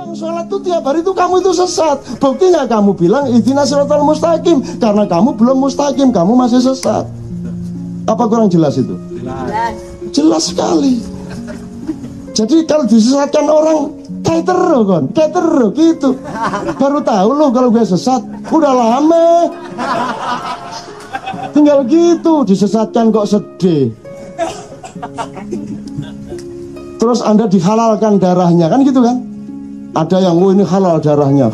Yang sholat tuh tiap hari tuh kamu itu sesat. Buktinya kamu bilang ihdinas siratal mustaqim, karena kamu belum mustaqim, kamu masih sesat. Apa kurang jelas itu? Jelas. Jelas sekali. Jadi kalau disesatkan orang kayak terus gitu. Baru tahu loh kalau gue sesat. Udah lama. Tinggal gitu disesatkan kok sedih. Terus Anda dihalalkan darahnya kan gitu kan? Ada yang ini halal darahnya.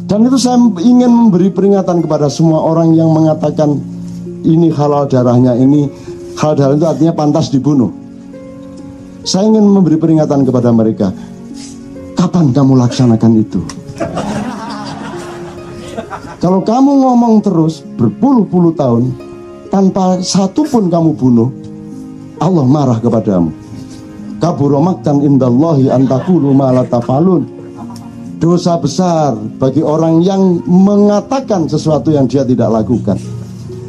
Dan itu saya ingin memberi peringatan kepada semua orang yang mengatakan ini halal darahnya, ini halal darah itu artinya pantas dibunuh. Saya ingin memberi peringatan kepada mereka. Kapan kamu laksanakan itu? Kalau kamu ngomong terus berpuluh-puluh tahun tanpa satu pun kamu bunuh, Allah marah kepadamu. Kabura maqtan indallahi an taqulu ma la taf'alun. Dosa besar bagi orang yang mengatakan sesuatu yang dia tidak lakukan.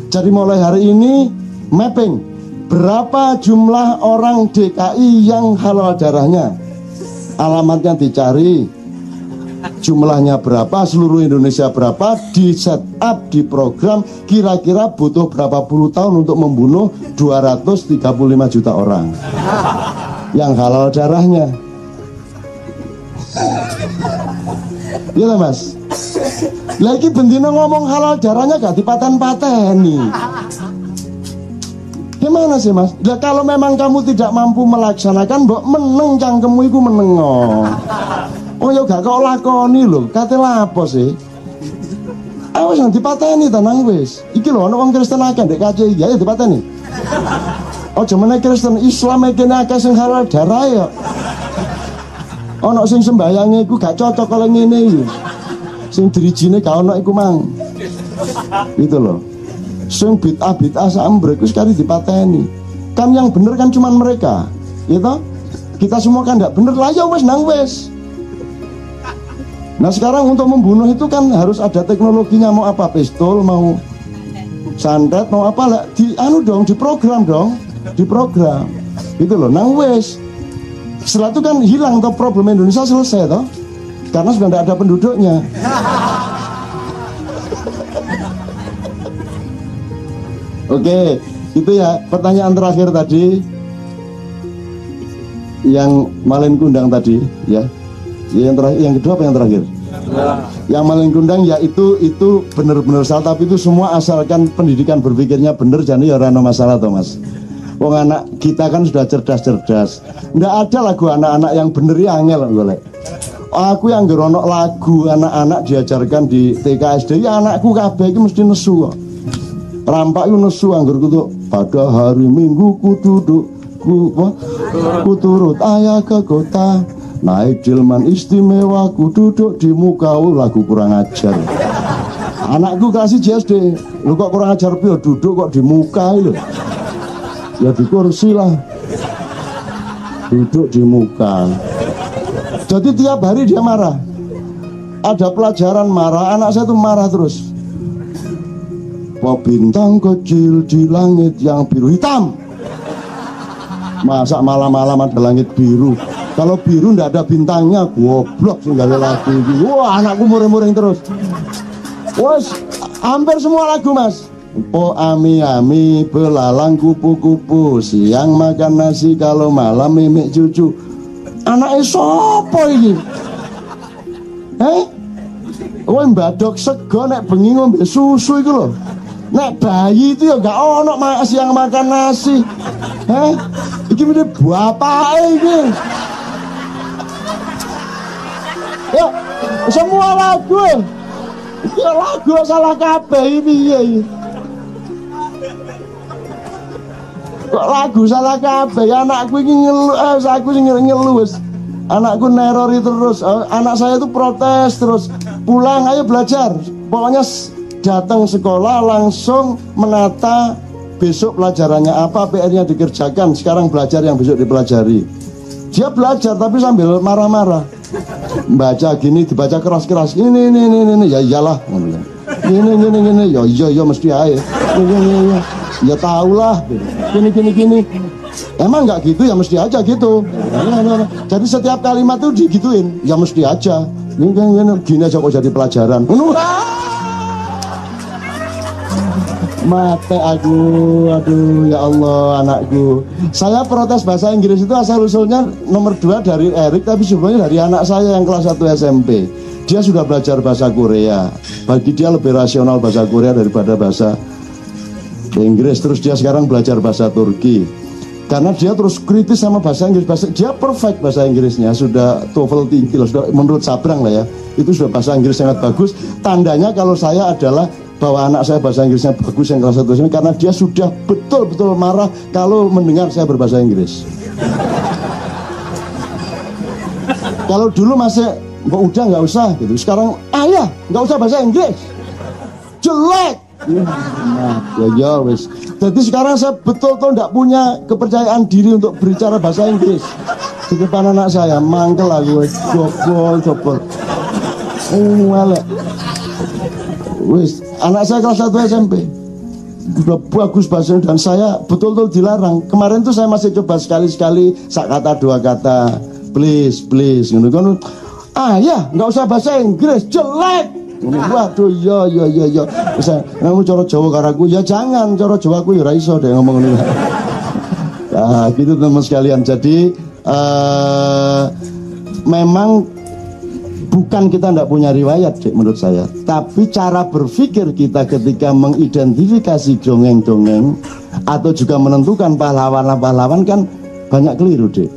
Jadi mulai hari ini mapping berapa jumlah orang DKI yang halal darahnya, alamatnya dicari, jumlahnya berapa, seluruh Indonesia berapa, di set up, di program, kira-kira butuh berapa puluh tahun untuk membunuh 235 juta orang yang halal darahnya. Iya Mas. Lagi bendina ngomong halal darahnya gak dipaten-pateni. Gimana sih Mas? Nah, kalau memang kamu tidak mampu melaksanakan, mbok meneng cangkemmu iku menengo. Oh ya gak kau lakoni lho, kate lapo sih? Awas nang dipateni tenang wis. Iki lho ana wong Kristen akeh ndek KCI ya dipateni. Ojo meneh Kristen Islam kene akeh sing halal darah ya. Ana sing sembayange iku gak cocok kalau ngene iki. Sing dirijine gak ono iku mang. Itu loh. Sing bid'ah sambrek wis kari dipateni. Kan yang bener kan cuman mereka. Gitu? Kita semua kan enggak bener lah ya wis nang wis. Nah sekarang untuk membunuh itu kan harus ada teknologinya, mau apa, pistol, mau santet, mau apa lah, diprogram dong, diprogram, gitu loh, nang wes. Setelah itu kan hilang toh problem Indonesia selesai toh, karena sudah tidak ada penduduknya. Oke, itu ya pertanyaan terakhir tadi, yang Malin Kundang tadi, ya. Yang terakhir, yang kedua apa yang terakhir? Yang Malin Kundang ya itu benar-benar salah, tapi itu semua asalkan pendidikan berpikirnya benar, jadi ya rano masalah toh Mas. Wong anak kita kan sudah cerdas-cerdas. Nggak ada lagu anak-anak yang bener ya angel golek. Aku yang geronok lagu anak-anak diajarkan di TK SD, ya anakku kabeh iki mesti nesu kok. Rampak itu nesu anggur kutu. Pada hari Minggu ku duduk ku turut ayah ke kota. Naik delman istimewa ku duduk di muka. Lagu kurang ajar. Anakku kasih JSD. Lu kok kurang ajar piye duduk kok di muka lho. Ya di kursi lah. Duduk di muka. Jadi tiap hari dia marah. Ada pelajaran marah, anak saya tuh marah terus. Bintang kecil di langit yang biru hitam. Masa malam-malam ada langit biru? Kalau biru ndak ada bintangnya, goblok sih gak ada lagu. Wah, anakku muring-muring terus. Wah, hampir semua lagu Mas. Po ami-ami belalang kupu-kupu, siang makan nasi, kalau malam mimik cucu. Anaknya sopo ini? Kowe mbadok sego nek bengi ngombe susu iku lho. Nek bayi itu ya gak ono siang makan nasi. Iki mene bapake iki. Ya, semua lagu. Iki lagu salah kabeh piye iki? Kok lagu salah kabeh? Anakku iki ngeluh, aku sing ngeluh wis. Anakku nerori terus. Anak saya itu protes terus. Pulang ayo belajar. Pokoknya datang sekolah langsung menata besok pelajarannya apa, PR-nya dikerjakan. Sekarang belajar yang besok dipelajari. Dia belajar tapi sambil marah-marah. Baca gini dibaca keras-keras. Ini ya iyalah. Ini ya iya mesti aja. Ini ya tahulah. Gini. Emang nggak gitu ya mesti aja gitu. Jadi setiap kalimat tuh digituin, ya mesti aja. Gini aja kok jadi pelajaran. Mate aku, aduh ya Allah anakku. Saya protes bahasa Inggris itu asal usulnya nomor 2 dari Erik, tapi sebenarnya dari anak saya yang kelas 1 SMP. Dia sudah belajar bahasa Korea. Bagi dia lebih rasional bahasa Korea daripada bahasa Inggris. Terus dia sekarang belajar bahasa Turki. Karena dia terus kritis sama bahasa Inggris. Dia perfect bahasa Inggrisnya, sudah TOEFL tinggi, sudah menurut Sabrang lah ya. Itu sudah bahasa Inggris sangat bagus. Tandanya kalau saya adalah bahwa anak saya bahasa Inggrisnya bagus yang kelas 1 ini karena dia sudah betul-betul marah kalau mendengar saya berbahasa Inggris. Kalau dulu masih udah nggak usah gitu, sekarang ayah nggak usah bahasa Inggris, jelek. Ya wes. Jadi sekarang saya betul-betul nggak punya kepercayaan diri untuk berbicara bahasa Inggris di depan anak saya. Mangkel aku, gobol. Elek. Wis, anak saya kelas 1 SMP udah bagus bahasanya dan saya betul-betul dilarang. Kemarin tuh saya masih coba sekali-sekali sak kata 2 kata, please gitu. Ya nggak usah bahasa Inggris, jelek. Waduh, yo. Bisa kamu coro Jawa karaku, ya jangan coro Jawa aku ya raiso deh ngomong ini. Nah, gitu teman sekalian. Jadi memang bukan kita tidak punya riwayat, Dek, menurut saya. Tapi cara berpikir kita ketika mengidentifikasi dongeng-dongeng atau juga menentukan pahlawan-pahlawan kan banyak keliru, Dek.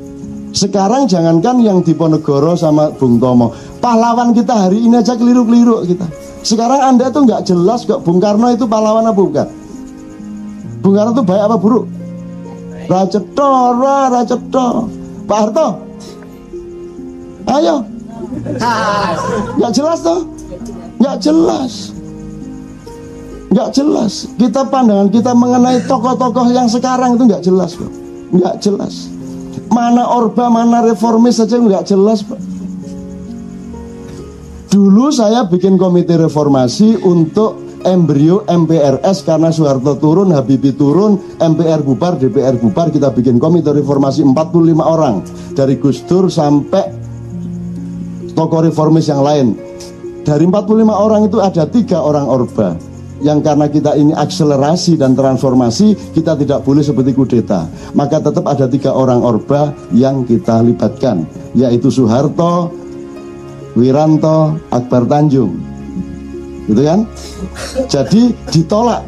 Sekarang jangankan yang di Ponegoro sama Bung Tomo, pahlawan kita hari ini aja keliru-keliru kita. Sekarang Anda tuh nggak jelas kok Bung Karno itu pahlawan apa bukan. Bung Karno itu baik apa buruk? Racetho. Pak Harto, ayo. Nggak jelas toh, nggak jelas. Kita pandangan kita mengenai tokoh-tokoh yang sekarang itu nggak jelas kok, nggak jelas. Mana Orba, mana reformis saja nggak jelas, Pak. Dulu saya bikin komite reformasi untuk embrio MPRS karena Soeharto turun, Habibie turun, MPR bubar, DPR bubar. Kita bikin komite reformasi 45 orang dari Gus Dur sampai tokoh reformis yang lain. Dari 45 orang itu ada 3 orang Orba yang karena kita ini akselerasi dan transformasi, kita tidak boleh seperti kudeta. Maka tetap ada 3 orang Orba yang kita libatkan, yaitu Soeharto, Wiranto, Akbar Tanjung, gitu kan? Jadi ditolak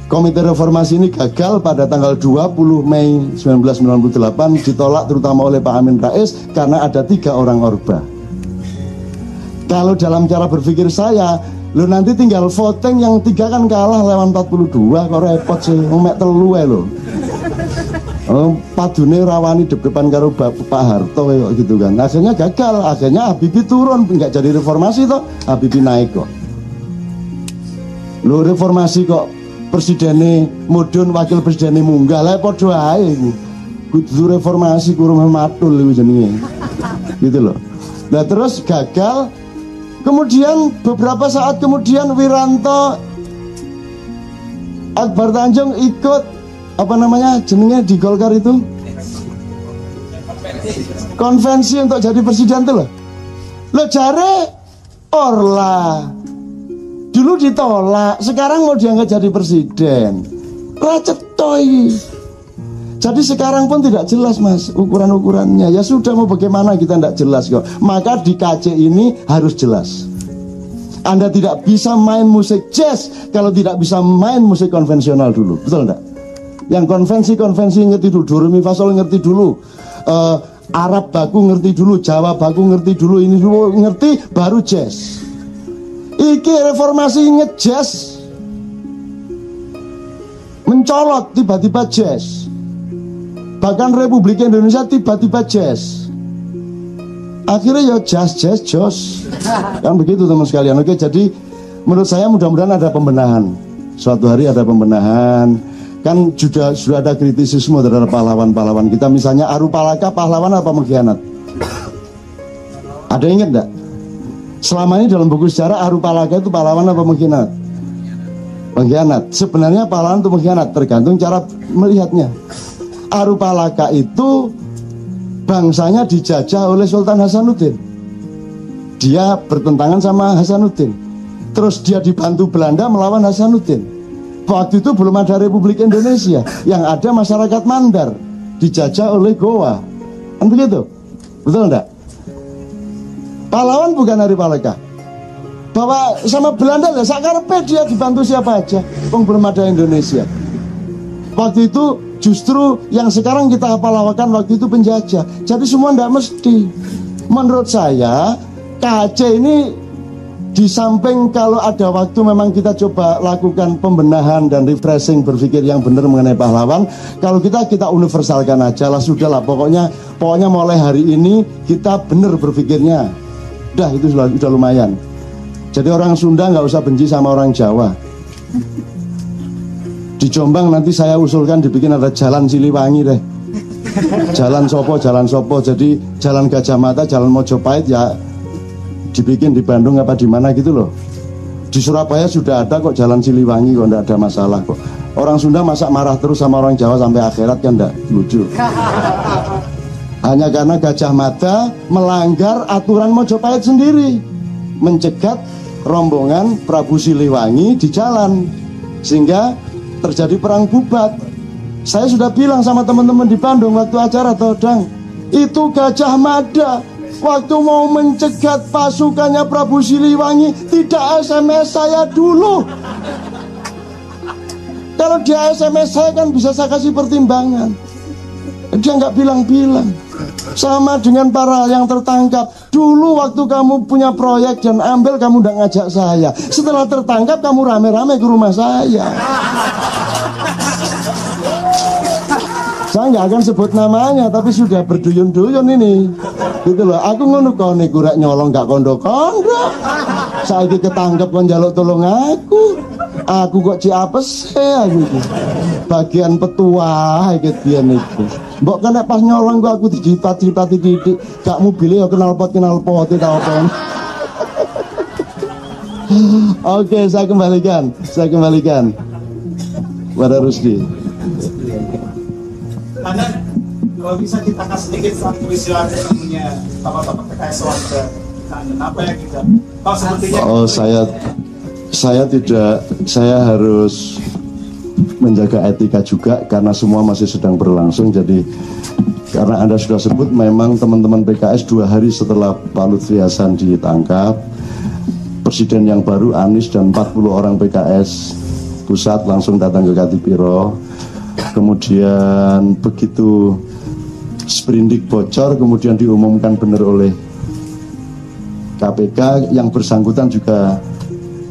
komite reformasi ini gagal pada tanggal 20 Mei 1998, ditolak terutama oleh Pak Amin Rais karena ada 3 orang Orba. Kalau dalam cara berpikir saya, lo nanti tinggal voting yang 3 kan kalah lewat 42, kok repot sih, mek telu lo. Padune rawani depan karo Pak Harto gitu kan. Akhirnya gagal, akhirnya Habibie turun, nggak jadi reformasi toh, Habibie naik kok. Lo reformasi kok presidennya mudun, wakil presidennya munggah, lah podo ae iku. Kudu reformasi kurang matul iku jenenge. Gitu loh. Nah terus gagal. Kemudian beberapa saat kemudian Wiranto, Akbar Tanjung ikut jenenge di Golkar itu konvensi untuk jadi presiden tuh loh. Lo jare Orla dulu ditolak, sekarang mau diangkat jadi presiden. Racetoy. Jadi sekarang pun tidak jelas mas ukuran-ukurannya. Ya sudah, mau bagaimana kita tidak jelas kok. Maka di KC ini harus jelas. Anda tidak bisa main musik jazz kalau tidak bisa main musik konvensional dulu, betul enggak? Yang konvensi ngerti dulu, do re mi fa sol ngerti dulu, Arab baku ngerti dulu, Jawa baku ngerti dulu, ini dulu ngerti, baru jazz. Iki reformasi ngejazz, mencolot tiba-tiba jazz. Bahkan Republik Indonesia tiba-tiba jazz. Akhirnya ya jazz jos. Kan begitu teman sekalian. Oke, jadi menurut saya mudah-mudahan ada pembenahan. Suatu hari ada pembenahan. Kan sudah ada kritisisme terhadap pahlawan-pahlawan kita. Misalnya Arupalaka pahlawan apa mengkhianat? Ada ingat enggak? Selama ini dalam buku sejarah Arupalaka itu pahlawan apa mengkhianat? Pengkhianat. Sebenarnya pahlawan itu pengkhianat, tergantung cara melihatnya. Arupalaka itu bangsanya dijajah oleh Sultan Hasanuddin. Dia bertentangan sama Hasanuddin. Terus dia dibantu Belanda melawan Hasanuddin. Waktu itu belum ada Republik Indonesia, yang ada masyarakat Mandar, dijajah oleh Goa. Kan begitu? Betul enggak? Pahlawan bukan Arupalaka. Bahwa sama Belanda ya sakarpe dia dibantu siapa aja, belum ada Indonesia. Waktu itu justru yang sekarang kita pahlawakan waktu itu penjajah. Jadi semua tidak mesti. Menurut saya KAC ini di samping kalau ada waktu memang kita coba lakukan pembenahan dan refreshing berpikir yang benar mengenai pahlawan. Kalau kita universalkan aja lah, sudahlah pokoknya mulai hari ini kita benar berpikirnya. Udah itu sudah lumayan. Jadi orang Sunda nggak usah benci sama orang Jawa. Di Jombang nanti saya usulkan dibikin ada jalan Siliwangi deh. Jalan Sopo. Jadi jalan Gajah Mata, jalan Mojopahit ya dibikin di Bandung apa di mana gitu loh. Di Surabaya sudah ada kok jalan Siliwangi kok, nggak ada masalah kok. Orang Sunda masa marah terus sama orang Jawa sampai akhirat kan nggak lucu. Hanya karena Gajah Mata melanggar aturan Mojopahit sendiri, mencegat rombongan Prabu Siliwangi di jalan, sehingga terjadi perang bubat. Saya sudah bilang sama teman-teman di Bandung waktu acara Todang, itu Gajah Mada waktu mau mencegat pasukannya Prabu Siliwangi tidak SMS saya dulu. Kalau dia SMS saya kan bisa saya kasih pertimbangan. Dia nggak bilang-bilang. Sama dengan para yang tertangkap. Dulu waktu kamu punya proyek dan ambil, kamu udah ngajak saya. Setelah tertangkap kamu rame-rame ke rumah saya. Saya nggak akan sebut namanya, tapi sudah berduyun-duyun ini. Gitu loh, aku ngono kok nek kurek nyolong gak kondo-kondo. Saiki ketangkep kon njaluk tolong aku. Aku kok ciapes aku iki. Bagian petua iki biyen iki. Mbok kan pas nyolong gua aku dijipat-jipat titik. Gak mobil ya knalpot ta apa. Oke, saya kembalikan pada Rusdi. Kalau bisa kita kasih sedikit satu istilah namanya bapak-bapak PKS warga, apa yang kita? Oh, sepertinya. Oh, saya harus menjaga etika juga karena semua masih sedang berlangsung. Jadi karena Anda sudah sebut, memang teman-teman PKS 2 hari setelah Pak Lutfi Hasan ditangkap, Presiden yang baru Anies dan 40 orang PKS pusat langsung datang ke Katipiro. Kemudian begitu sprindik bocor, kemudian diumumkan benar oleh KPK. Yang bersangkutan juga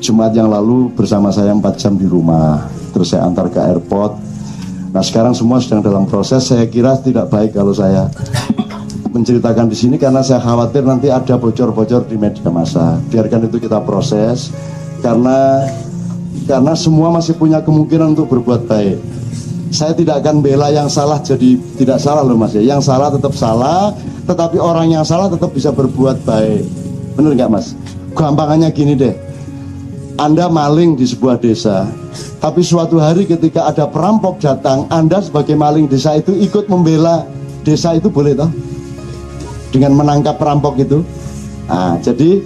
Jumat yang lalu bersama saya 4 jam di rumah, terus saya antar ke airport. Nah sekarang semua sedang dalam proses. Saya kira tidak baik kalau saya menceritakan di sini karena saya khawatir nanti ada bocor-bocor di media massa. Biarkan itu kita proses, karena semua masih punya kemungkinan untuk berbuat baik. Saya tidak akan bela yang salah jadi tidak salah loh mas ya. Yang salah tetap salah, tetapi orang yang salah tetap bisa berbuat baik. Bener nggak mas? Gampangannya gini deh, Anda maling di sebuah desa, tapi suatu hari ketika ada perampok datang, Anda sebagai maling desa itu ikut membela desa itu, boleh toh? Dengan menangkap perampok itu. Nah, jadi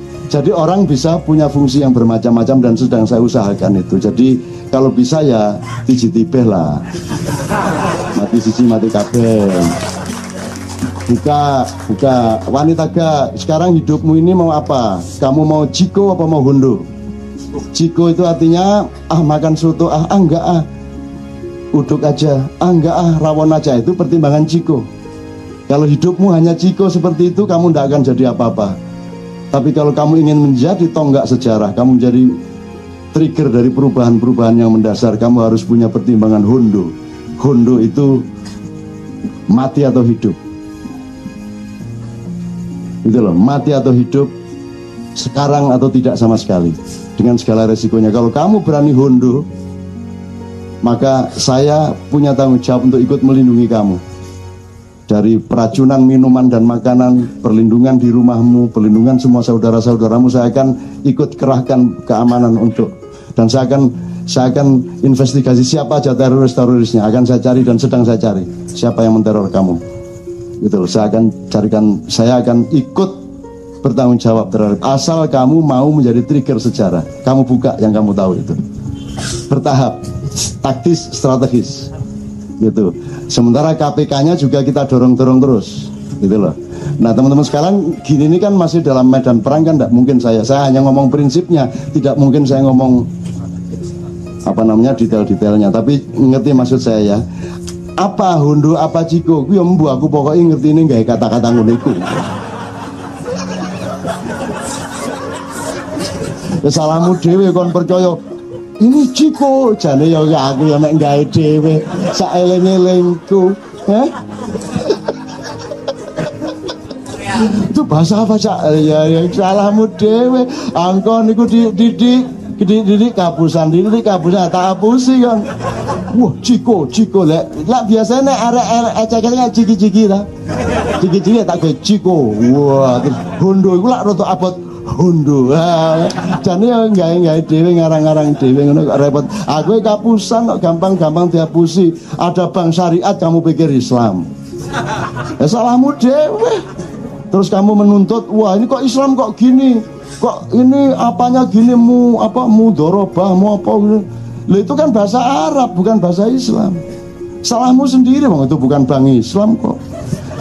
orang bisa punya fungsi yang bermacam-macam dan sedang saya usahakan itu. Jadi kalau bisa ya tijitibeh lah, mati sisi mati kabeh. Buka wanita gak, sekarang hidupmu ini mau apa? Kamu mau jiko apa mau hundo? Jiko itu artinya makan soto, enggak uduk aja, enggak rawon aja, itu pertimbangan jiko. Kalau hidupmu hanya jiko seperti itu, kamu tidak akan jadi apa-apa. Tapi kalau kamu ingin menjadi tonggak sejarah, kamu menjadi trigger dari perubahan-perubahan yang mendasar, kamu harus punya pertimbangan hundo. Hundo itu mati atau hidup. Itu loh, mati atau hidup, sekarang atau tidak sama sekali, dengan segala resikonya. Kalau kamu berani hundo, maka saya punya tanggung jawab untuk ikut melindungi kamu dari peracunan minuman dan makanan, perlindungan di rumahmu, perlindungan semua saudara-saudaramu. Saya akan ikut kerahkan keamanan untuk, dan saya akan Saya akan investigasi siapa aja terorisnya, akan saya cari dan sedang saya cari siapa yang menteror kamu. Gitu. Saya akan ikut bertanggung jawab terhadap, asal kamu mau menjadi trigger sejarah. Kamu buka yang kamu tahu itu. Bertahap, taktis, strategis. Gitu. Sementara KPK-nya juga kita dorong-dorong terus. Gitu loh. Nah teman-teman sekarang gini, ini kan masih dalam medan perang kan, tidak mungkin saya hanya ngomong prinsipnya, tidak mungkin saya ngomong detail-detailnya, tapi ngerti maksud saya ya. Apa hondo, apa ciko, aku yang membuat aku pokoknya ngerti ini gak kata-kata nguliku. Salahmu dewe kon percaya ini ciko, jane ya aku yang nek gawe dewe saeleng-elengku, itu bahasa apa cak? Ya salahmu dewe. Angkon niku didik kapusan tak hapusi kan. Wah ciko lek biasanya arek ecek-ecek ciki-ciki ta. Ciki-ciki tak gawe ciko. Wah terus hondo iku lak rada abot hondo. Jane ya gawe dhewe ngarang-ngarang dhewe ngono kok repot. Aku kapusan kok gampang-gampang dihapusi. Ada bank syariat kamu pikir Islam. Ya salahmu dhewe. Terus kamu menuntut, wah ini kok Islam kok gini, kok ini apanya gini, mudorobah, apa gini. Loh itu kan bahasa Arab, bukan bahasa Islam. Salahmu sendiri, bang, itu bukan bank Islam kok.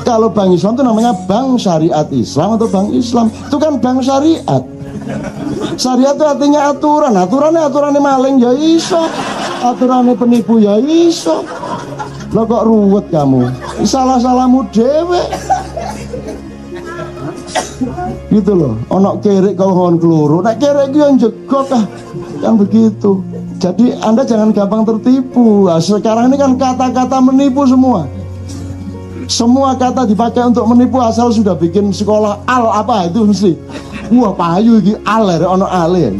Kalau bank Islam itu namanya bank syariat Islam atau bank Islam, itu kan bank syariat. Syariat itu artinya aturan, aturannya maling ya iso, aturannya penipu ya iso. Lo kok ruwet kamu, salahmu dewe. Gitu loh, onok kerek kau ngon keluru, nek kerek yang jegok kan begitu. Jadi Anda jangan gampang tertipu. Nah, sekarang ini kan kata-kata menipu semua. Semua kata dipakai untuk menipu, asal sudah bikin sekolah al apa itu mesti. Wah payu iki al ono ale.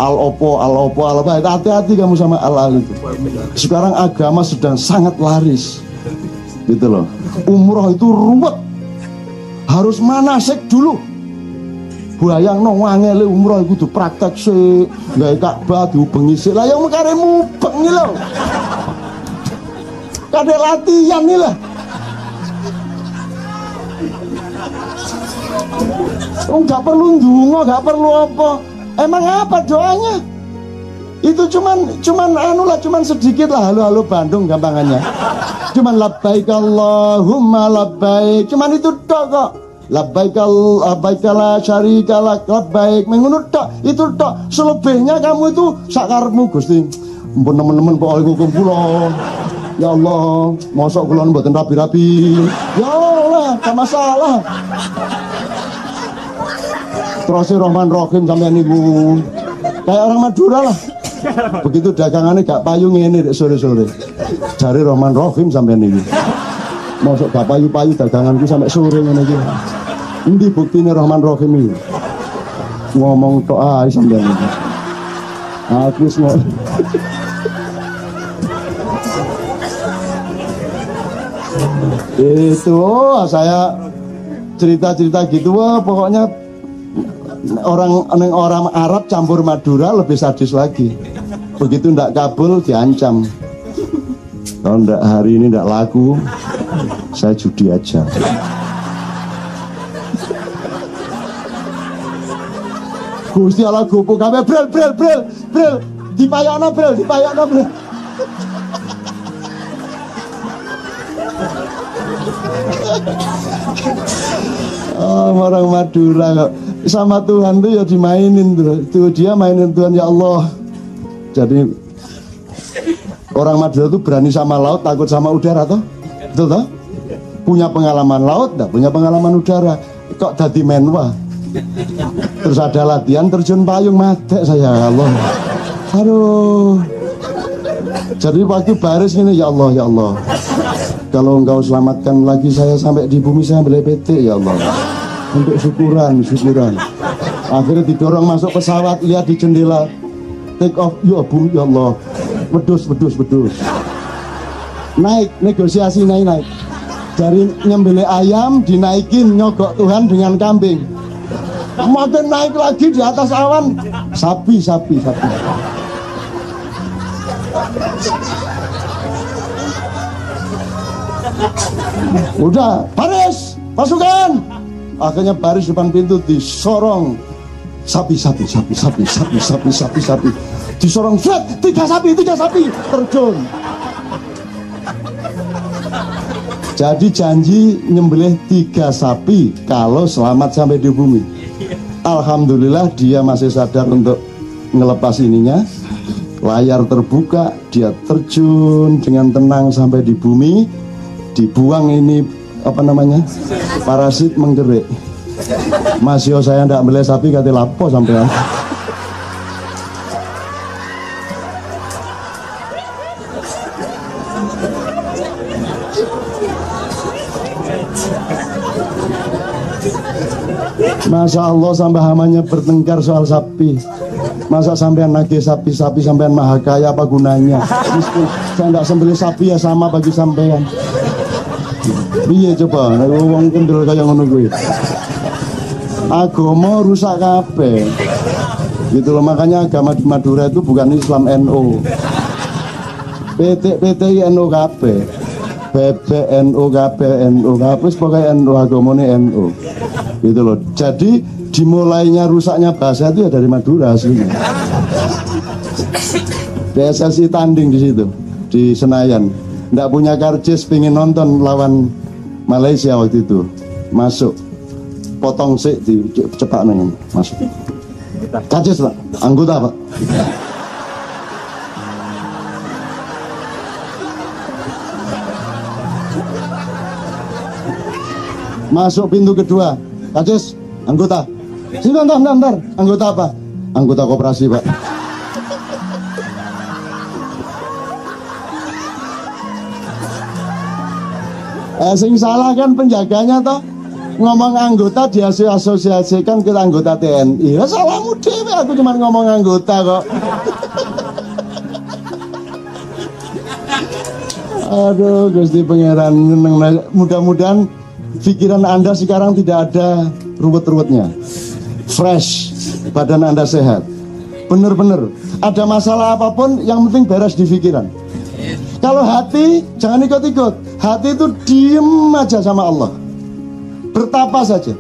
Al opo apa. Hati-hati kamu sama al itu. Sekarang agama sedang sangat laris. Gitu loh. Umroh itu ruwet. Harus manasik dulu. Bayang no wangele umroh kudu praktek sik, gawe Ka'bah diubengi sik. Lah yang mekare mubeng iki lho. Kade latihan iki lho. Enggak perlu ndonga, enggak perlu apa. Emang apa doanya? Itu cuman sedikit lah halo Bandung gampangannya. Cuman labbaik Allahumma labbaik. Cuman itu tok kok. Labbaik la syarika lak labbaik mengunut tok, itu tok. Selebihnya kamu itu sakarepmu Gusti. Mpun nemen-nemen pokoke hukum kula. Ya Allah, mosok kula mboten rapi-rapi. Ya Allah, gak masalah. Terus Rahman Rahim sampean niku kayak orang Madura lah. Begitu dagangannya gak payu ngene dek sore-sore. Jare Rahman Rahim sampean niku. Mosok gak payu-payu daganganku sampai sore ngene iki. Endi buktine Rahman Rahim iki? Ngomong tok ae sampeyan iki. Aku wis itu saya cerita-cerita gitu, wah pokoknya orang Arab campur Madura lebih sadis lagi. Begitu ndak kabul diancam. Kalau ndak hari ini ndak laku, saya judi aja. Gusti Allah gopo kabeh bril dipayakno bril. Oh, orang Madura kok sama Tuhan tuh ya dimainin tuh dia mainin Tuhan, ya Allah. Jadi orang Madura tuh berani sama laut, takut sama udara toh, betul toh? Punya pengalaman laut, enggak punya pengalaman udara, kok dadi menwa. Terus ada latihan terjun payung, mati saya, ya Allah. Aduh. Jadi waktu baris ini, ya Allah, kalau engkau selamatkan lagi saya sampai di bumi, saya beli PT, ya Allah. Untuk syukuran. Akhirnya didorong masuk pesawat, lihat di jendela, take off, ya bumi, ya Allah. Wedus. Naik, negosiasi naik. Dari nyembelih ayam dinaikin, nyogok Tuhan dengan kambing. Makin naik lagi di atas awan, sapi. Udah, baris, pasukan. Akhirnya baris depan pintu disorong. Sapi. Disorong, set, 3 sapi, terjun. Jadi janji nyembelih 3 sapi kalau selamat sampai di bumi. Alhamdulillah dia masih sadar untuk ngelepas ininya. Layar terbuka, dia terjun dengan tenang sampai di bumi. Dibuang ini parasit menggerik. Mas yo saya ndak beli sapi kate lapo sampean. Masya Allah sampai hamanya bertengkar soal sapi. Masa sampean nagih sapi sampean maha kaya apa gunanya? Meskipun saya ndak sembelih sapi ya sama bagi sampean. Iya coba, wong kendel kaya ngono kuwi. Agama rusak kabeh. Gitu loh, makanya agama di Madura itu bukan Islam NU. PT NU kabeh. PBNU kabeh NU kabeh pokoke NU agamane NU. Gitu loh. Jadi dimulainya rusaknya bahasa itu ya dari Madura aslinya. PSSI tanding di situ di Senayan. Nggak punya karcis, pengen nonton lawan Malaysia waktu itu, masuk potong sik di cepak neng masuk. Karcis Pak, anggota Pak. Masuk pintu kedua, karcis anggota. Sini bentar, anggota apa? Anggota koperasi Pak. Sing salah kan penjaganya toh, ngomong anggota diasosiasikan ke anggota TNI. Ya salahmu dhewe, aku cuma ngomong anggota kok. Aduh Gusti Pangeran, mudah-mudahan pikiran Anda sekarang tidak ada ruwet-ruwetnya, fresh, badan Anda sehat. Bener-bener ada masalah apapun yang penting beres di pikiran. Kalau hati jangan ikut-ikut. Hati itu diem aja sama Allah, bertapa saja.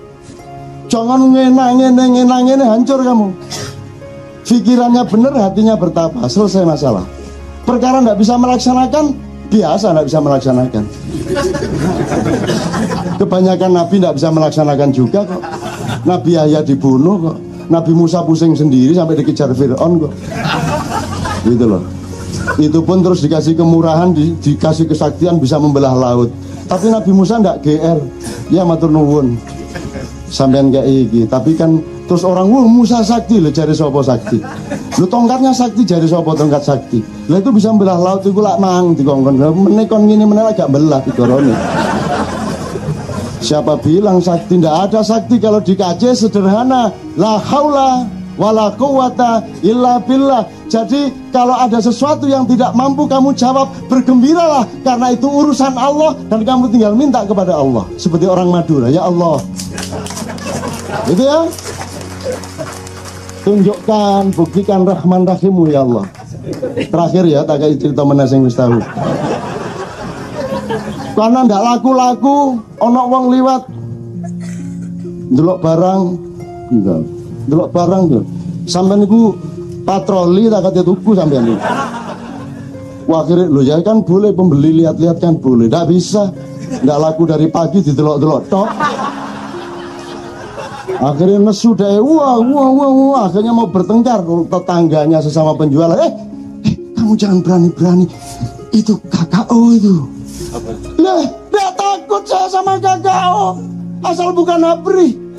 Jangan ngenang hancur kamu. Pikirannya bener, hatinya bertapa, selesai masalah. Perkara nggak bisa melaksanakan, biasa nggak bisa melaksanakan. Kebanyakan nabi nggak bisa melaksanakan juga kok. Nabi Yahya dibunuh kok. Nabi Musa pusing sendiri sampai dikejar Fir'aun kok. Gitu loh. Itu pun terus dikasih kemurahan, dikasih kesaktian bisa membelah laut. Tapi Nabi Musa ndak GR. Ya matur nuwun. Sampean kayak iki. Tapi kan terus orang Musa sakti loh, jari sopo sakti. Lu tongkatnya sakti, jari sopo tongkat sakti. Lah itu bisa membelah laut itu lak mang dikongkon. Menekon gini agak belah dikorone. Siapa bilang sakti? Ndak ada sakti kalau dikaji sederhana. La haula wala quwata illa billah. Jadi kalau ada sesuatu yang tidak mampu kamu jawab, bergembiralah karena itu urusan Allah dan kamu tinggal minta kepada Allah. Seperti orang Madura, ya Allah. Itu ya. Tunjukkan, buktikan Rahman Rahimmu ya Allah. Terakhir ya, tak kayak cerita menasing wis tahu. Karena ndak laku-laku, ono wong liwat ndelok barang, enggak. Ndelok barang tuh. Sampeyan niku patroli tak kate tuku sampeyan niku. Wah akhirnya lo ya kan boleh pembeli lihat-lihat kan boleh. Ndak bisa. Ndak laku dari pagi didelok-delok tok. Akhirnya nesu deh, wah, akhirnya mau bertengkar tetangganya sesama penjual. Kamu jangan berani-berani, itu KKO itu. Lah, nggak takut saya sama KKO, asal bukan ABRI.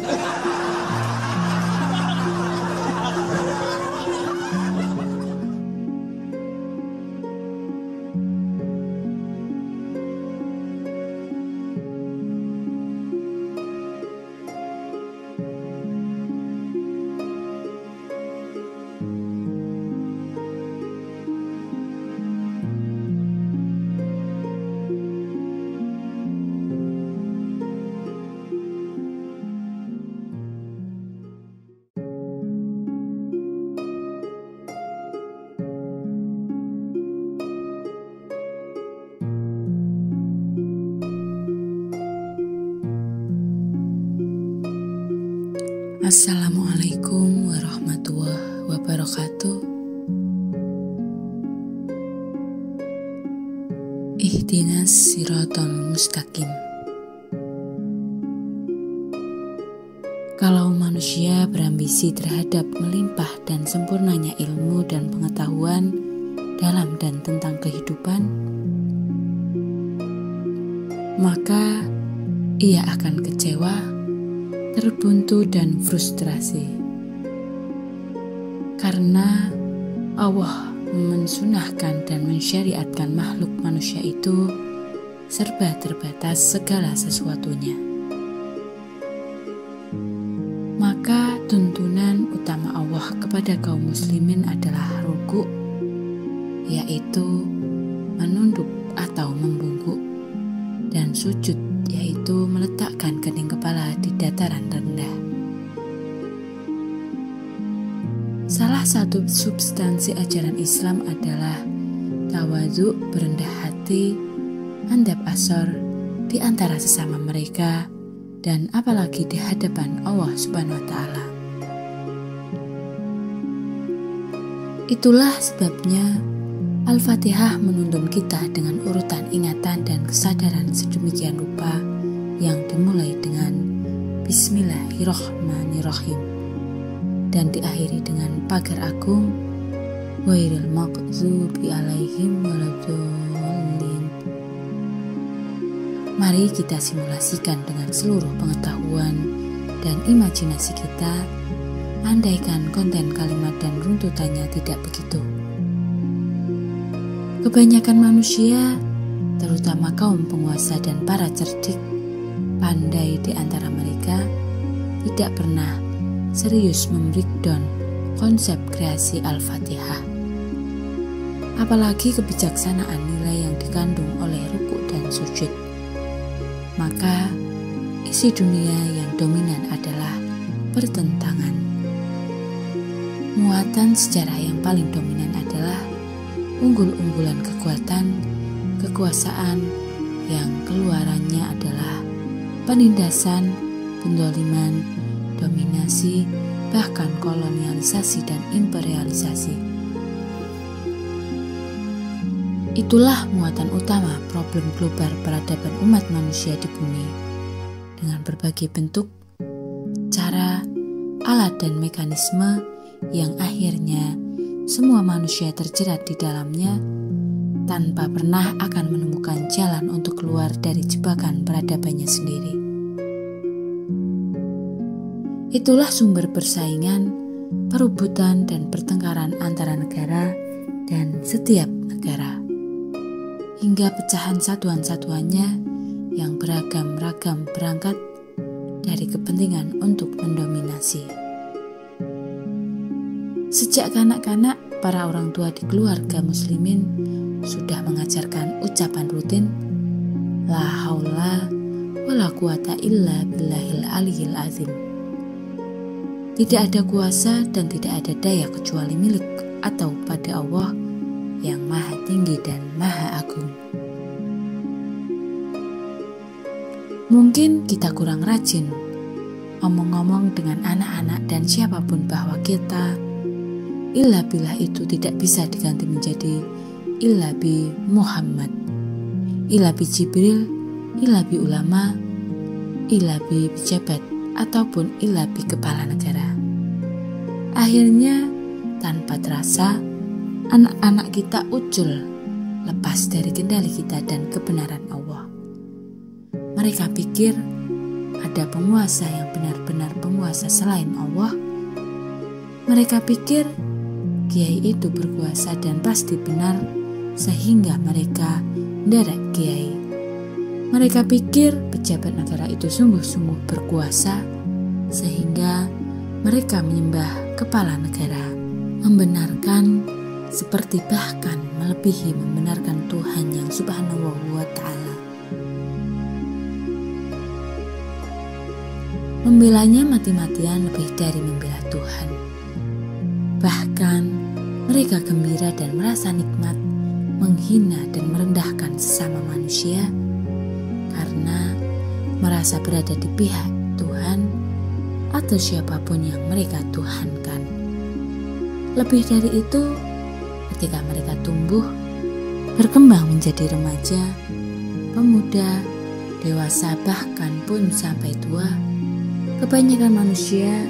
Assalamualaikum warahmatullahi wabarakatuh. Ihdinas siratal mustaqim. Kalau manusia berambisi terhadap melimpah dan sempurnanya ilmu dan pengetahuan dalam dan tentang kehidupan, maka ia akan kecewa, terbuntu dan frustrasi. Karena Allah mensunahkan dan mensyariatkan makhluk manusia itu serba terbatas segala sesuatunya. Maka tuntunan utama Allah kepada kaum muslimin adalah ruku', yaitu menunduk atau membungkuk, dan sujud, yaitu meletakkan kening kepala di dataran rendah. Salah satu substansi ajaran Islam adalah tawadhu, berendah hati, andab asor di antara sesama mereka, dan apalagi di hadapan Allah Subhanahu wa Ta'ala. Itulah sebabnya Al-Fatihah menuntun kita dengan urutan ingatan dan kesadaran sedemikian rupa yang dimulai dengan Bismillahirrahmanirrahim dan diakhiri dengan pagar agung Ghairil maghdubi alaihim waladdallin. Mari kita simulasikan dengan seluruh pengetahuan dan imajinasi kita, andaikan konten kalimat dan runtutannya tidak begitu. Kebanyakan manusia, terutama kaum penguasa dan para cerdik, pandai di antara mereka, tidak pernah serius membreakdown konsep kreasi Al-Fatihah. Apalagi kebijaksanaan nilai yang dikandung oleh ruku dan sujud. Maka, isi dunia yang dominan adalah pertentangan. Muatan sejarah yang paling dominan adalah unggul-unggulan kekuatan, kekuasaan yang keluarannya adalah penindasan, pendoliman, dominasi, bahkan kolonialisasi dan imperialisasi. Itulah muatan utama problem global peradaban umat manusia di bumi, dengan berbagai bentuk, cara, alat dan mekanisme yang akhirnya semua manusia terjerat di dalamnya tanpa pernah akan menemukan jalan untuk keluar dari jebakan peradabannya sendiri. Itulah sumber persaingan, perebutan dan pertengkaran antara negara dan setiap negara, hingga pecahan satuan-satuannya yang beragam-ragam berangkat dari kepentingan untuk mendominasi. Sejak kanak-kanak, para orang tua di keluarga muslimin sudah mengajarkan ucapan rutin La haula wala quwata illa billahil aliyil azim. Tidak ada kuasa dan tidak ada daya kecuali milik atau pada Allah yang maha tinggi dan maha agung. Mungkin kita kurang rajin omong-ngomong dengan anak-anak dan siapapun bahwa kita illa billah itu tidak bisa diganti menjadi illa bi Muhammad, illa bi Jibril, illa bi ulama, illa bi pejabat, ataupun illa bi kepala negara. Akhirnya, tanpa terasa, anak-anak kita ucul lepas dari kendali kita dan kebenaran Allah. Mereka pikir ada penguasa yang benar-benar penguasa selain Allah. Mereka pikir kiai itu berkuasa dan pasti benar, sehingga mereka menderek kiai. Mereka pikir pejabat negara itu sungguh-sungguh berkuasa, sehingga mereka menyembah kepala negara, membenarkan seperti bahkan melebihi membenarkan Tuhan yang Subhanahu wa Ta'ala. Membelanya mati-matian lebih dari membela Tuhan. Bahkan mereka gembira dan merasa nikmat menghina dan merendahkan sesama manusia karena merasa berada di pihak Tuhan atau siapapun yang mereka tuhankan. Lebih dari itu, ketika mereka tumbuh, berkembang menjadi remaja, pemuda, dewasa, bahkan pun sampai tua, kebanyakan manusia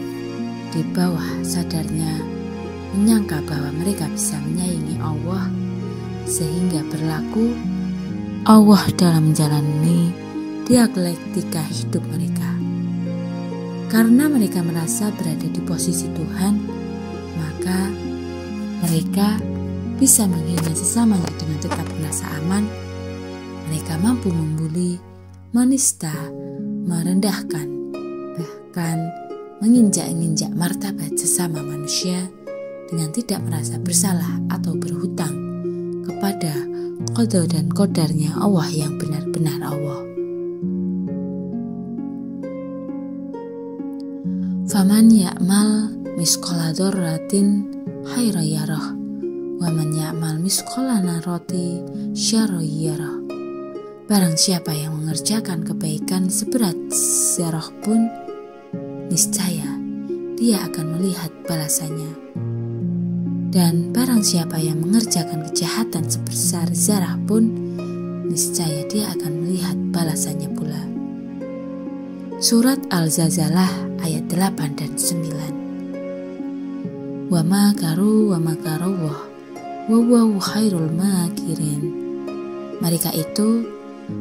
di bawah sadarnya menyangka bahwa mereka bisa menyaingi Allah, sehingga berlaku Allah dalam menjalani dialektika hidup mereka. Karena mereka merasa berada di posisi Tuhan, maka mereka bisa menghina sesamanya dengan tetap merasa aman. Mereka mampu membuli, menista, merendahkan, bahkan menginjak-injak martabat sesama manusia dengan tidak merasa bersalah atau berhutang kepada qada dan qadarnya Allah yang benar-benar Allah. Faman ya'mal misqala dzarratin khairan yarah wa man ya'mal misqala narati syarran yarah. Barang siapa yang mengerjakan kebaikan seberat zarah pun, niscaya dia akan melihat balasannya. Dan barang siapa yang mengerjakan kejahatan sebesar zarah pun, niscaya dia akan melihat balasannya pula. Surat Al-Zalzalah ayat 8 dan 9. Wa makaru wa makarallah wa huwa khairul makirin. Mereka itu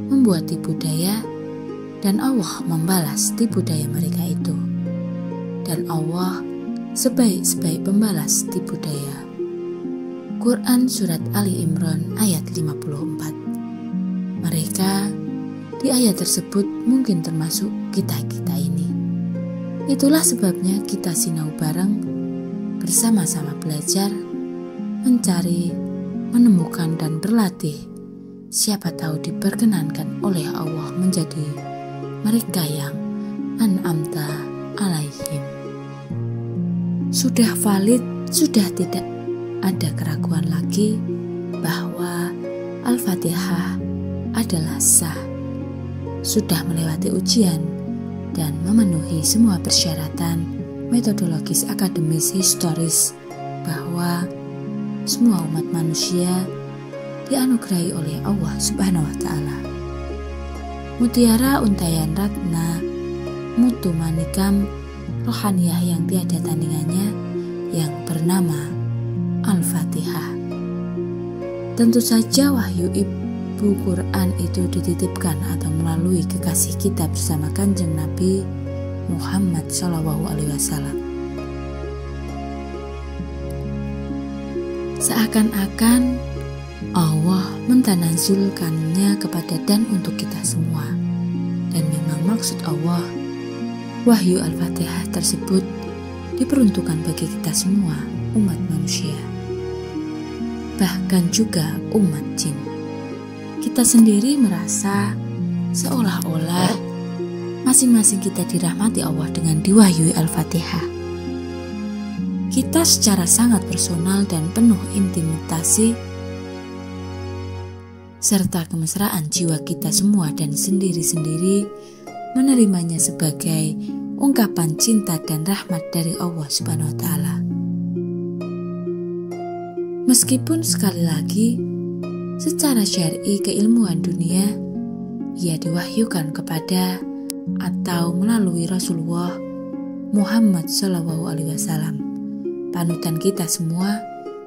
membuat tipu daya dan Allah membalas tipu daya mereka itu. Dan Allah sebaik-sebaik pembalas tipu daya. Quran Surat Ali Imran ayat 54. Mereka di ayat tersebut mungkin termasuk kita-kita ini. Itulah sebabnya kita sinau bareng, bersama-sama belajar, mencari, menemukan dan berlatih. Siapa tahu diperkenankan oleh Allah menjadi mereka yang an'amta alaihim. Sudah valid, sudah tidak ada keraguan lagi bahwa Al-Fatihah adalah sah, sudah melewati ujian dan memenuhi semua persyaratan metodologis, akademis, historis, bahwa semua umat manusia dianugerahi oleh Allah Subhanahu wa Ta'ala. Mutiara untayan ratna mutu manikam rohaniyah yang tiada tandingannya yang bernama Al-Fatihah. Tentu saja wahyu Ibu Quran itu dititipkan atau melalui kekasih kita bersama Kanjeng Nabi Muhammad SAW. Seakan-akan Allah mentanazulkannya kepada dan untuk kita semua. Dan memang maksud Allah, wahyu Al-Fatihah tersebut diperuntukkan bagi kita semua umat manusia, bahkan juga umat jin. Kita sendiri merasa seolah-olah masing-masing kita dirahmati Allah dengan diwahyui Al-Fatihah. Kita secara sangat personal dan penuh intimidasi serta kemesraan jiwa kita semua dan sendiri-sendiri menerimanya sebagai ungkapan cinta dan rahmat dari Allah Subhanahu wa Ta'ala. Meskipun sekali lagi secara syar'i keilmuan dunia ia diwahyukan kepada atau melalui Rasulullah Muhammad SAW, panutan kita semua,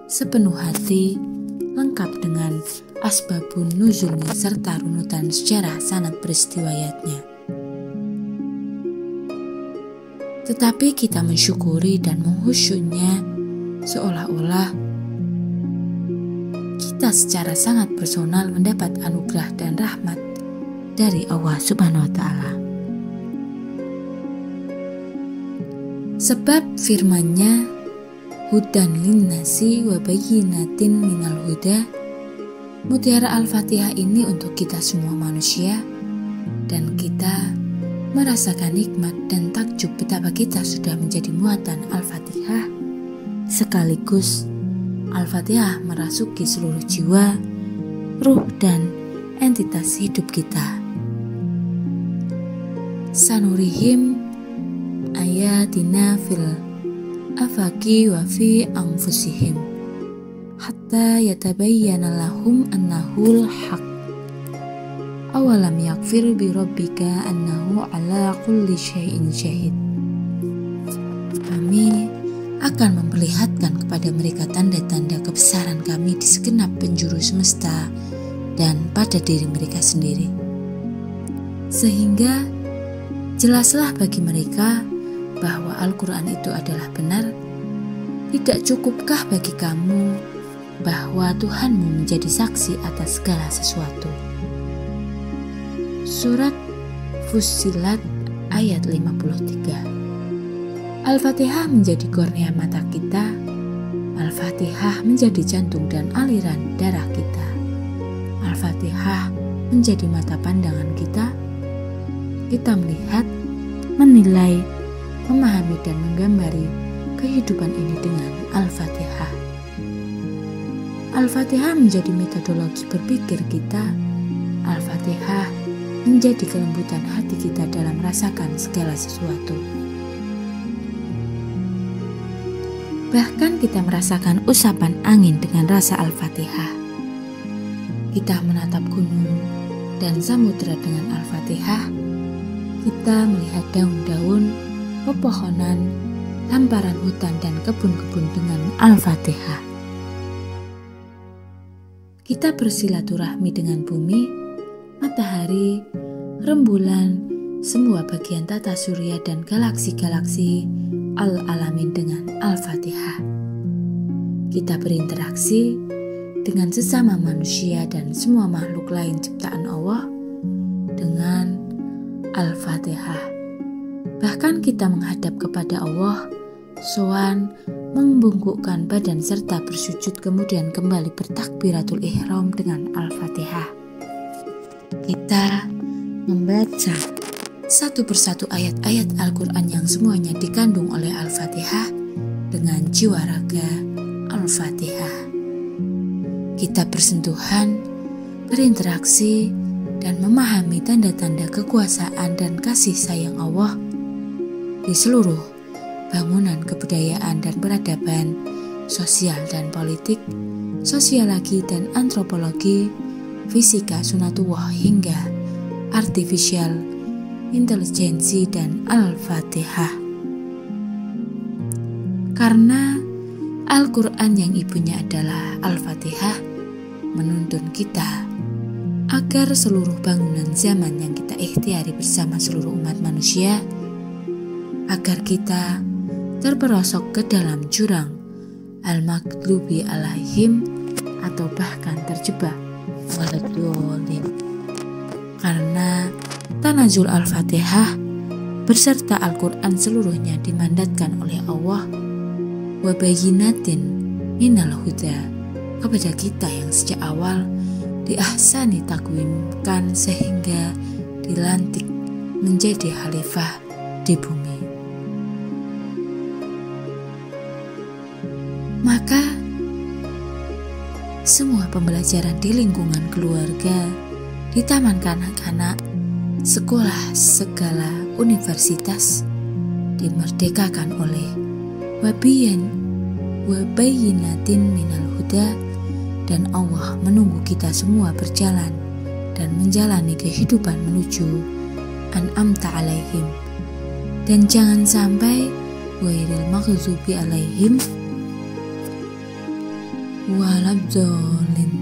sepenuh hati, lengkap dengan asbabun nuzulnya serta runutan sejarah sanad peristiwayatnya. Tetapi kita mensyukuri dan menghusyunya seolah-olah kita secara sangat personal mendapat anugerah dan rahmat dari Allah Subhanahu wa Ta'ala. Sebab firman-Nya, hudan linnasi wa bayyinatin minal huda, mutiara Al-Fatihah ini untuk kita semua manusia, dan kita merasakan nikmat dan takjub betapa kita sudah menjadi muatan Al-Fatihah, sekaligus Al-Fatihah merasuki seluruh jiwa, ruh dan entitas hidup kita. Sanurihim ayatina fil afaki wa fi anfusihim hatta yatabayyana lahum annahul haq. Awalam yakfir bi rabbika annahu ala kulli syai'in syahid. Kami akan memperlihatkan kepada mereka tanda-tanda kebesaran kami di segenap penjuru semesta dan pada diri mereka sendiri, sehingga jelaslah bagi mereka bahwa Al-Quran itu adalah benar. Tidak cukupkah bagi kamu bahwa Tuhanmu menjadi saksi atas segala sesuatu? Surat Fussilat ayat 53. Al-Fatihah menjadi kornea mata kita. Al-Fatihah menjadi jantung dan aliran darah kita. Al-Fatihah menjadi mata pandangan kita. Kita melihat, menilai, memahami dan menggambari kehidupan ini dengan Al-Fatihah. Al-Fatihah menjadi metodologi berpikir kita. Al-Fatihah menjadi kelembutan hati kita dalam merasakan segala sesuatu. Bahkan kita merasakan usapan angin dengan rasa Al-Fatihah. Kita menatap gunung dan samudera dengan Al-Fatihah. Kita melihat daun-daun, pepohonan, hamparan hutan dan kebun-kebun dengan Al-Fatihah. Kita bersilaturahmi dengan bumi, matahari, rembulan, semua bagian tata surya dan galaksi-galaksi Al-Alamin dengan Al-Fatihah. Kita berinteraksi dengan sesama manusia dan semua makhluk lain ciptaan Allah dengan Al-Fatihah. Bahkan kita menghadap kepada Allah, sowan, membungkukkan badan serta bersujud, kemudian kembali bertakbiratul ihram dengan Al-Fatihah. Kita membaca satu persatu ayat-ayat Al-Quran yang semuanya dikandung oleh Al-Fatihah dengan jiwa raga Al-Fatihah. Kita bersentuhan, berinteraksi, dan memahami tanda-tanda kekuasaan dan kasih sayang Allah di seluruh bangunan kebudayaan dan peradaban, sosial dan politik, sosiologi dan antropologi, fisika sunatullah hingga artificial intelijensi dan Al-Fatihah. Karena Al-Quran yang ibunya adalah Al-Fatihah menuntun kita agar seluruh bangunan zaman yang kita ikhtiari bersama seluruh umat manusia, agar kita terperosok ke dalam jurang al-maghdubi alaihim atau bahkan terjebak waladhdallin. Karena tanazul Al-Fatihah beserta Al-Quran seluruhnya dimandatkan oleh Allah wa bayyinatin minal huda kepada kita yang sejak awal diahsani takwimkan sehingga dilantik menjadi khalifah di bumi. Maka semua pembelajaran di lingkungan keluarga, di taman kanak-kanak, sekolah, segala universitas dimerdekakan oleh wabayyinatin minal huda, dan Allah menunggu kita semua berjalan dan menjalani kehidupan menuju an'amta alaihim, dan jangan sampai ghairil maghdubi alaihim waladhdallin.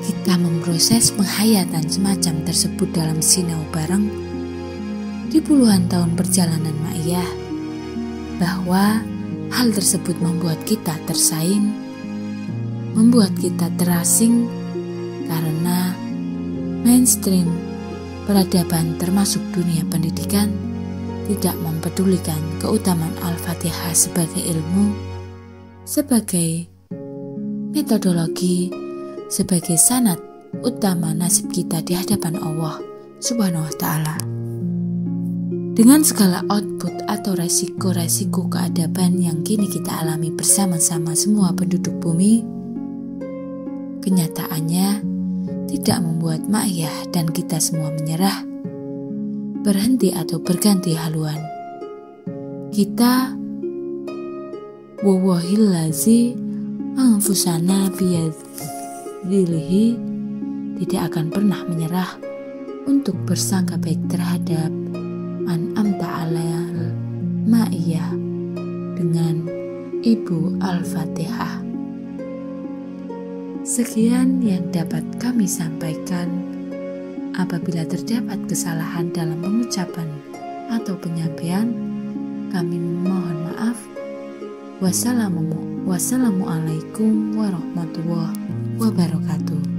Kita memproses penghayatan semacam tersebut dalam sinau bareng di puluhan tahun perjalanan ma'iyah, bahwa hal tersebut membuat kita tersaing, membuat kita terasing, karena mainstream peradaban termasuk dunia pendidikan tidak mempedulikan keutamaan Al-Fatihah sebagai ilmu, sebagai metodologi, sebagai sanad utama nasib kita di hadapan Allah Subhanahu wa Ta'ala. Dengan segala output atau resiko-resiko keadaban yang kini kita alami bersama-sama semua penduduk bumi, kenyataannya tidak membuat ma'iyah dan kita semua menyerah, berhenti atau berganti haluan. Kita wawahillazi anfusana biyadilihi tidak akan pernah menyerah untuk bersangka baik terhadap an'amta alal ma'iyah dengan Ibu Al-Fatihah. Sekian yang dapat kami sampaikan. Apabila terdapat kesalahan dalam pengucapan atau penyampaian, kami mohon maaf. Wassalamualaikum warahmatullahi wabarakatuh.